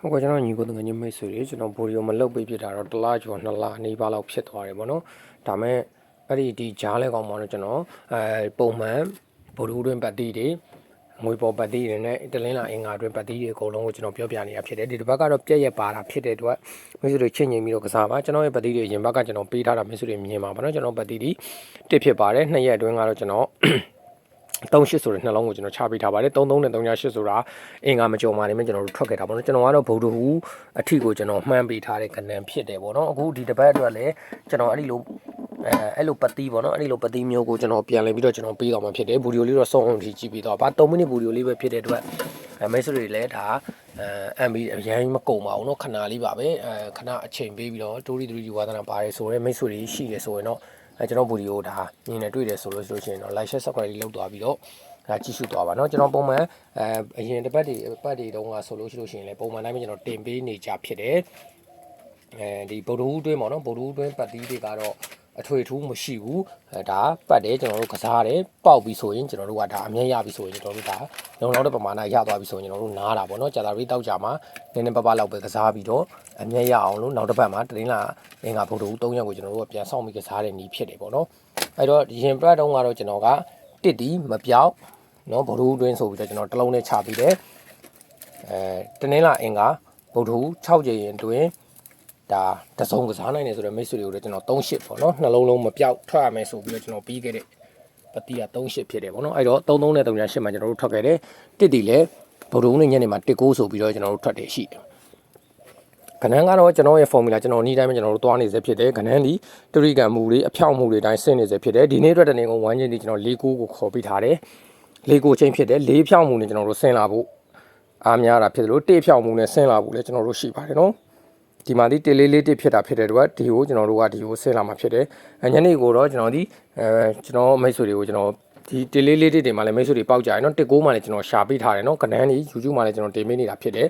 ဟုတ်ကဲ့ကျွန်တော်ညီကိုတငယ်ချင်းမိတ်ဆွေတွေကျွန်တော်ဗီဒီယိုမလုပ်ပေးဖြစ်တာတော့တစ်လကျော်2လနေပါလောက်ဖြစ်သွားတယ်ပေါ့နော်ဒါမဲ့အဲ့ဒီကြားလဲကောင်းပါတော့ကျွန်တော်ပုံမှန်ဗိုလ်တွင်းပတ်တီးတွေငွေပေါ်ပတ်တီးတွေနဲ့တလင်းလာအင်္ဂါတွင်းပတ်တီးတွေအကုန်လုံးကိုကျွန်တော်ပြောပြနေတာဖြစ်တယ်ဒီတစ်ပတ်ကတော့ပြက်ရက်ပါတာဖြစ်တဲ့အတွက်မိတ်ဆွေတွေချင်းငိမ့်ပြီးတော့ကစားပါကျွန်တော်ရဲ့ပတ်တီးတွေရင်ဘက်ကကျွန်တော်ပေးထားတာမိတ်ဆွေတွေမြင်ပါပါနော်ကျွန်တော်ပတ်တီးတွေတစ်ဖြစ်ပါတယ်2ရက်အတွင်းကတော့ကျွန်တော်38ဆိုတဲ့နှလုံးကိုကျွန်တော်ချပေးထားပါတယ်33နဲ့38ဆိုတာအင်္ဂါမကြုံပါနဲ့ကျွန်တော်တို့ထွက်ခဲ့တာပေါ့နော်ကျွန်တော်ကတော့ဗုဒ္ဓဟူးအထီကိုကျွန်တော်မှန်းပေးထားတဲ့ကဏ္ဍဖြစ်တယ်ပေါ့နော်အခုဒီတစ်ပတ်အတွက်လည်းကျွန်တော်အဲ့လိုပတ်တီးပေါ့နော်အဲ့ဒီလိုပတ်တီးမျိုးကိုကျွန်တော်ပြန်လည်ပြီးတော့ကျွန်တော်ပေးတော့မှာဖြစ်တယ်ဗီဒီယိုလေးတော့စောအောင်ကြည့်ပြီးတော့ဘာ3မိနစ်ဗီဒီယိုလေးပဲဖြစ်တဲ့အတွက်မိတ်ဆွေတွေလည်းဒါMB အရင်မကုန်ပါဘူးเนาะခဏလေးပါပဲခဏအချိန်ပေးပြီးတော့တိုးရီ3D ဝါသနာပါတယ်ဆိုတော့မိတ်ဆွေတွေရှိတယ်ဆိုရင်တော့ကျွန်တော်ဗီဒီယိုဒါမြင်နေတွေ့တယ်ဆိုလို့ရှိရင်တော့ like share subscribe လေးလုပ်သွားပြီးတော့ဒါကြည့်ရှုသွားပါเนาะကျွန်တော်ပုံမှန်အရင်တစ်ပတ်တွေတုန်းကဆိုလို့ရှိရင်လည်းပုံမှန်တိုင်းပဲကျွန်တော်တင်ပေးနေကြဖြစ်တယ်ဒီဗုဒ္ဓဟူးတွင်းပေါ့เนาะဗုဒ္ဓဟူးတွင်းပတ်တီးတွေကတော့အထွေထူးမရှိဘူးဒါပတ်တယ်ကျွန်တော်တို့ကစားတယ်ပေါက်ပြီးဆိုရင်ကျွန်တော်တို့ကဒါအမြဲရပြီဆိုရင်ကျွန်တော်တို့ဒါလုံလောက်တဲ့ပမာဏရသွားပြီဆိုရင်ကျွန်တော်တို့နားတာပေါ့เนาะကြာတာရီတောက်ကြမှာနည်းနည်းပပလောက်ပဲကစားပြီးတော့အမြဲရအောင်လို့နောက်တစ်ပတ်မှာတရင်လာအင်္ဂါဗုဒ္ဓဟူး3ရက်ကိုကျွန်တော်တို့ကပြန်ဆောင်ပြီးကစားတဲ့နည်းဖြစ်တယ်ပေါ့เนาะအဲ့တော့ဒီရင်ပတ်တုန်းကတော့ကျွန်တော်ကတစ်တီမပြောက်เนาะဗုဒ္ဓဟူးတွင်းဆိုပြီးတော့ကျွန်တော်တစ်လုံးနဲ့ချပြီးတယ်တနင်္လာအင်္ဂါဗုဒ္ဓဟူး6ကြိမ်အတွင်းဒါတစုံကစားနိုင်တယ်ဆိုတော့မိတ်ဆွေတွေကိုလည်းကျွန်တော်38ပေါ့နော်နှလုံးလုံးမပြောက်ထွက်ရမယ်ဆိုပြီးတော့ကျွန်တော်ပြီးခဲ့တဲ့ပတိက38ဖြစ်တယ်ပေါ့နော်အဲ့တော့33နဲ့38မှာကျွန်တော်တို့ထွက်ခဲ့တယ်တစ်တီလည်းဗုဒ္ဓဟူးနေ့ညနေမှာ19ဆိုပြီးတော့ကျွန်တော်တို့ထွက်တယ်ရှိတယ်ခဏကတော့ကျွန်တော်ရဲ့ formula ကျွန်တော်နေ့တိုင်းမှာကျွန်တော်တို့သွားနေစေဖြစ်တယ်ခဏဒီတရိကံမှုတွေအဖြောင့်မှုတွေတိုင်းဆင်းနေစေဖြစ်တယ်ဒီနေ့အတွက်တနေ့ကုန်ဝမ်းချင်းဒီကျွန်တော်၄ကိုခေါ်ပြီးထားတယ်၄ကိုချင်းဖြစ်တယ်၄ဖြောင့်မှုနဲ့ကျွန်တော်တို့ဆင်းလာဖို့အားများတာဖြစ်တယ်လို့1ဖြောင့်မှုနဲ့ဆင်းလာဖို့လည်းကျွန်တော်တို့ရှိပါတယ်နော်ဒီမှာဒီတေလေးလေးတစ်ဖြစ်တာဖြစ်တဲ့အတွက်ဒီကိုကျွန်တော်တို့ကဒီကိုဆင်းလာမှာဖြစ်တယ်ညနေကိုတော့ကျွန်တော်ကျွန်တော်မိတ်ဆွေတွေကိုကျွန်တော်ဒီတေလေးလေးတစ်တွေမှာလည်းမိတ်ဆွေတွေပေါက်ကြရနော်တစ်ကိုးမှာလည်းကျွန်တော်ရှာပေးထားတယ်နော်ကနန်းဒီ YouTube မှာလည်းကျွန်တော်တင်ပေးနေတာဖြစ်တယ်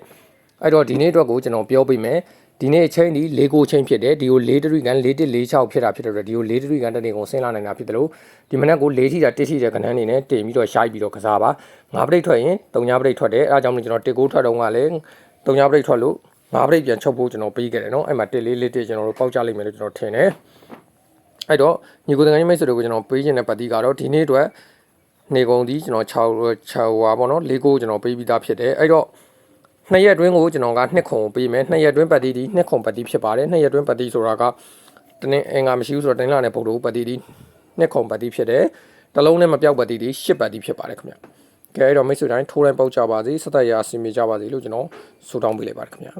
အဲ့တော့ဒီနေ့အတွက်ကိုကျွန်တော်ပြောပေးမယ်ဒီနေ့အချိန်ဒီ၄ကိုချင်းဖြစ်တယ်ဒီကို၄တရီကန်၄1 4 6ဖြစ်တာဖြစ်တဲ့အတွက်ဒီကို၄တရီကန်တနေ့ကုန်ဆင်းလာနိုင်တာဖြစ်တယ်လို့ဒီမနက်ကို၄ထိတာ1ထိတဲ့ကနန်းနေနဲ့တင်ပြီးတော့ရှိုက်ပြီးတော့ကစားပါ၅ပရိတ်ထွက်ရင်၃ညပရိတ်ထွက်တယ်အဲအကြောင်းကျွန်တော်တစ်ကိုးထွက်တော့ကလည်း၃ညပရိတ်ထွက်လို့ငါးပရိတ်ပြန်ချုပ်ဖို့ကျွန်တော်ပေးခဲ့တယ်เนาะအဲ့မှာ1 4 4 1ကျွန်တော်တို့ပေါက်ကြလိမ့်မယ်လို့ကျွန်တော်ထင်တယ်အဲ့တော့ညီကိုတငယ်ချင်းမိတ်ဆွေတွေကိုကျွန်တော်ပေးခြင်းတဲ့ပတ်တီးကတော့ဒီနေ့အတွက်နေကုန်ဒီကျွန်တော်6ဟွာပေါ့เนาะ၄ကိုကျွန်တော်ပေးပြီးသားဖြစ်တယ်အဲ့တော့2ရက်အတွင်းကိုကျွန်တော်က2ခုပေးမယ်2ရက်အတွင်းပတ်တီးဒီ2ခုပတ်တီးဖြစ်ပါတယ်2ရက်အတွင်းပတ်တီးဆိုတာကတနေ့အင်္ဂါမရှိဘူးဆိုတော့တင်းလာနဲ့ပုတ်တို့ပတ်တီးဒီ2ခုပတ်တီးဖြစ်တယ်တလုံးနဲ့မပြောက်ပတ်တီးဒီ10ပတ်တီးဖြစ်ပါတယ်ခင်ဗျကဲအဲ့တော့မိတ်ဆွေတိုင်းထိုးတိုင်းပေါက်ကြပါစေစသက်ရအစီအမေကြပါစေလို့ကျွန်တော်ဆုတောင်းပေးလိုက်ပါတယ်ခင်ဗျာ